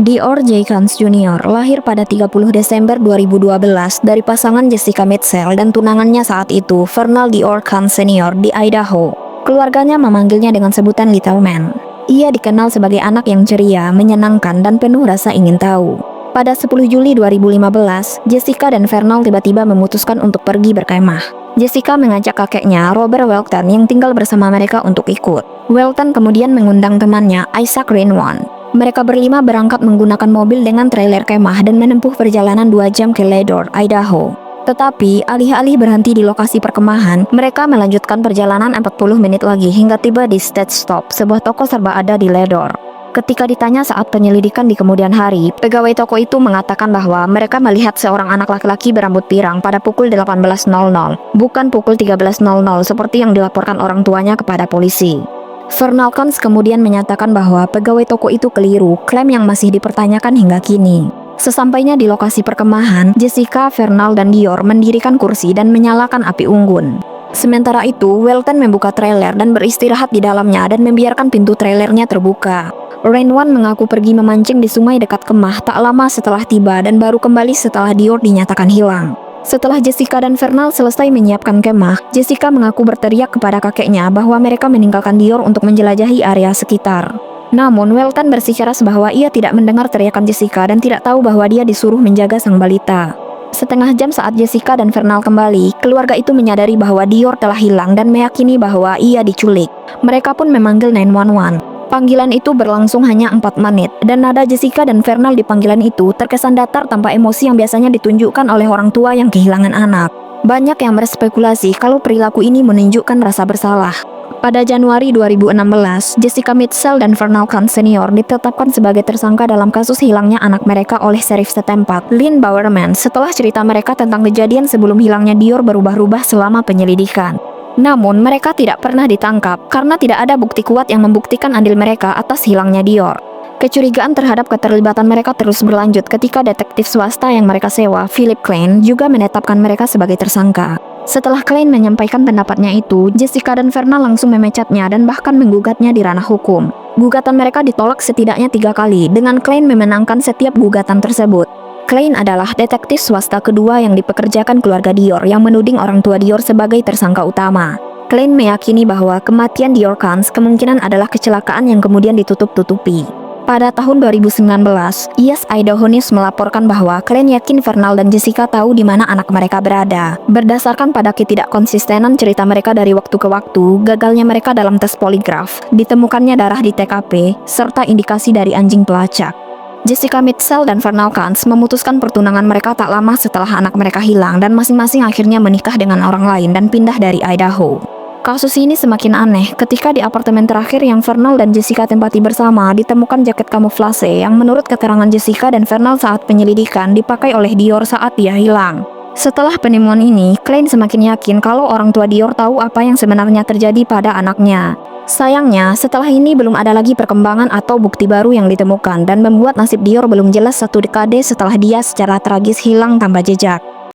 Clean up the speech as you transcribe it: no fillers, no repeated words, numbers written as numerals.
Dior J. Kans Jr. lahir pada 30 Desember 2012 dari pasangan Jessica Mitchell dan tunangannya saat itu, Vernal Dior Kans Sr. di Idaho. Keluarganya memanggilnya dengan sebutan Little Man. Ia dikenal sebagai anak yang ceria, menyenangkan, dan penuh rasa ingin tahu. Pada 10 Juli 2015, Jessica dan Vernal tiba-tiba memutuskan untuk pergi berkemah. Jessica mengajak kakeknya, Robert Welton, yang tinggal bersama mereka untuk ikut. Welton kemudian mengundang temannya, Isaac Renwan. Mereka berlima berangkat menggunakan mobil dengan trailer kemah dan menempuh perjalanan 2 jam ke Ledor, Idaho. Tetapi, alih-alih berhenti di lokasi perkemahan, mereka melanjutkan perjalanan 40 menit lagi hingga tiba di State Stop, sebuah toko serba ada di Ledor. Ketika ditanya saat penyelidikan di kemudian hari, pegawai toko itu mengatakan bahwa mereka melihat seorang anak laki-laki berambut pirang pada pukul 18.00, bukan pukul 13.00 seperti yang dilaporkan orang tuanya kepada polisi. Vernal Kans kemudian menyatakan bahwa pegawai toko itu keliru, klaim yang masih dipertanyakan hingga kini. Sesampainya di lokasi perkemahan, Jessica, Vernal, dan Dior mendirikan kursi dan menyalakan api unggun. Sementara itu, Welton membuka trailer dan beristirahat di dalamnya dan membiarkan pintu trailernya terbuka. Renwan mengaku pergi memancing di sungai dekat kemah tak lama setelah tiba dan baru kembali setelah Dior dinyatakan hilang. Setelah Jessica dan Vernal selesai menyiapkan kemah, Jessica mengaku berteriak kepada kakeknya bahwa mereka meninggalkan Dior untuk menjelajahi area sekitar. Namun, Welton bersikeras bahwa ia tidak mendengar teriakan Jessica dan tidak tahu bahwa dia disuruh menjaga sang balita. Setengah jam saat Jessica dan Vernal kembali, keluarga itu menyadari bahwa Dior telah hilang dan meyakini bahwa ia diculik. Mereka pun memanggil 911. Panggilan itu berlangsung hanya 4 menit, dan nada Jessica dan Vernal di panggilan itu terkesan datar tanpa emosi yang biasanya ditunjukkan oleh orang tua yang kehilangan anak. Banyak yang berspekulasi kalau perilaku ini menunjukkan rasa bersalah. Pada Januari 2016, Jessica Mitchell dan Vernal Kans Sr. ditetapkan sebagai tersangka dalam kasus hilangnya anak mereka oleh serif setempat, Lynn Bowerman, setelah cerita mereka tentang kejadian sebelum hilangnya Dior berubah-ubah selama penyelidikan. Namun, mereka tidak pernah ditangkap karena tidak ada bukti kuat yang membuktikan andil mereka atas hilangnya Dior. Kecurigaan terhadap keterlibatan mereka terus berlanjut ketika detektif swasta yang mereka sewa, Philip Klein, juga menetapkan mereka sebagai tersangka. Setelah Klein menyampaikan pendapatnya itu, Jessica dan Vernal langsung memecatnya dan bahkan menggugatnya di ranah hukum. Gugatan mereka ditolak setidaknya 3 kali, dengan Klein memenangkan setiap gugatan tersebut. Klein adalah detektif swasta kedua yang dipekerjakan keluarga Dior yang menuding orang tua Dior sebagai tersangka utama. Klein meyakini bahwa kematian Dior Kans kemungkinan adalah kecelakaan yang kemudian ditutup-tutupi. Pada tahun 2019, Yes Idaho News melaporkan bahwa Klein yakin Vernal dan Jessica tahu di mana anak mereka berada. Berdasarkan pada ketidakkonsistenan cerita mereka dari waktu ke waktu, gagalnya mereka dalam tes poligraf, ditemukannya darah di TKP, serta indikasi dari anjing pelacak. Jessica Mitchell dan Vernal Kans memutuskan pertunangan mereka tak lama setelah anak mereka hilang dan masing-masing akhirnya menikah dengan orang lain dan pindah dari Idaho. Kasus ini semakin aneh ketika di apartemen terakhir yang Vernal dan Jessica tempati bersama ditemukan jaket kamuflase yang menurut keterangan Jessica dan Vernal saat penyelidikan dipakai oleh Dior saat dia hilang. Setelah penemuan ini, Klein semakin yakin kalau orang tua Dior tahu apa yang sebenarnya terjadi pada anaknya. Sayangnya, setelah ini belum ada lagi perkembangan atau bukti baru yang ditemukan dan membuat nasib Dior belum jelas 1 dekade setelah dia secara tragis hilang tanpa jejak.